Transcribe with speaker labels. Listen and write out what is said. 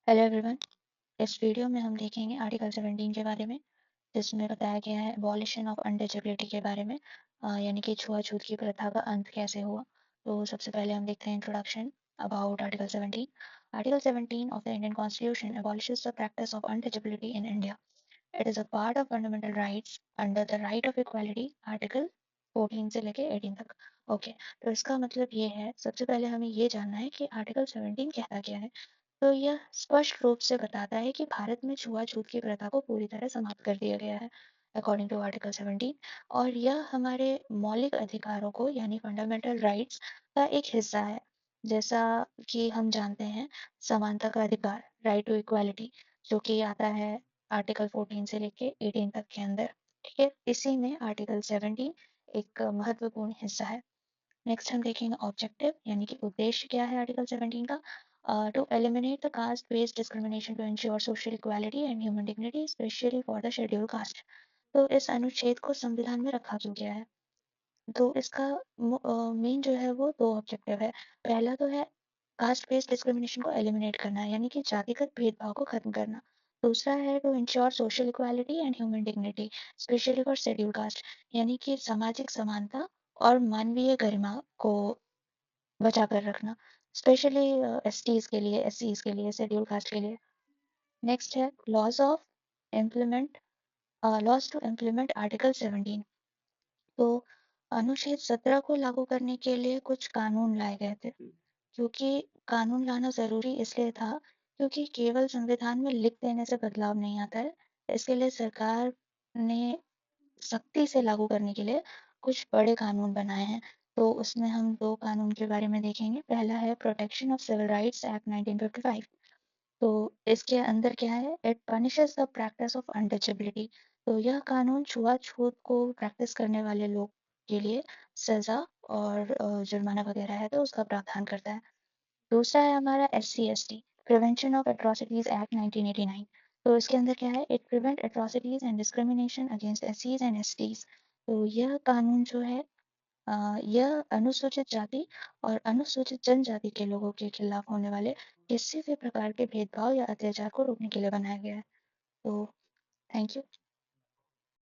Speaker 1: Hello everyone. इस video में हम देखेंगे आर्टिकल 17 के बारे में, जिसमें बताया गया है एबॉलिशन ऑफ अनटचेबिलिटी के बारे में, यानी कि छुआछूत की प्रथा का अंत कैसे हुआ। तो सबसे पहले हम देखते हैं introduction about article 17। Article 17 of the Indian constitution abolishes the practice of untouchability in India. It is a part of fundamental rights under the right of equality, article 14 से लेके 18 तक। ओके, तो इसका मतलब ये है, सबसे पहले हमें ये जानना है कि आर्टिकल 17 कहता क्या है। तो यह स्पष्ट रूप से बताता है कि भारत में छुआछूत की प्रथा को पूरी तरह समाप्त कर दिया गया है अकॉर्डिंग टू आर्टिकल 17। और यह हमारे मौलिक अधिकारों को यानी फंडामेंटल राइट्स का एक हिस्सा है। जैसा कि हम जानते हैं, समानता का अधिकार, राइट टू इक्वालिटी, जो कि आता है आर्टिकल 14 से लेके 18 तक के अंदर। ठीक है, इसी में आर्टिकल 17 एक महत्वपूर्ण हिस्सा है। नेक्स्ट हम देखेंगे ऑब्जेक्टिव, यानी कि उद्देश्य क्या है आर्टिकल 17 का। To eliminate the caste based discrimination to ensure social equality and human dignity specially for the schedule caste. तो इस अनुच्छेद को संविधान में रखा क्यों गया है? तो इसका मेन जो है वो दो ऑब्जेक्टिव है। पहला तो है कास्ट बेस्ड डिस्क्रिमिनेशन को एलिमिनेट करना, यानी कि जातिगत भेदभाव को खत्म करना। दूसरा है to ensure social equality and human dignity specially for schedule caste, यानी कि सामाजिक समानता और मानवीय गरिमा को बचा कर रखना, स्पेशली एसटीज के लिए, एससीज के लिए, शेड्यूल कास्ट के लिए। नेक्स्ट है laws of implement, laws to implement article 17। तो अनुच्छेद 17 को लागू करने के लिए कुछ कानून लाए गए थे, क्योंकि कानून लाना जरूरी इसलिए था क्योंकि केवल संविधान में लिख देने से बदलाव नहीं आता है। इसके लिए सरकार ने सख्ती से लागू करने के लिए कुछ बड़े कानून बनाए हैं। तो उसमें हम दो कानून के बारे में देखेंगे। पहला है protection of civil rights act 1955। तो इसके अंदर क्या है, it punishes the practice of untouchability. तो यह कानून छुआछूत को प्रैक्टिस करने वाले लोग के लिए सजा और जुर्माना वगैरह है तो उसका प्रावधान करता है। दूसरा है हमारा SC/ST prevention of atrocities act 1989। तो इसके अंदर क्या है, it prevent atrocities and discrimination against SCs and STs। तो यह कानून जो है, यह अनुसूचित जाति और अनुसूचित जनजाति के लोगों के खिलाफ होने वाले किसी भी प्रकार के भेदभाव या अत्याचार को रोकने के लिए बनाया गया है। तो थैंक यू।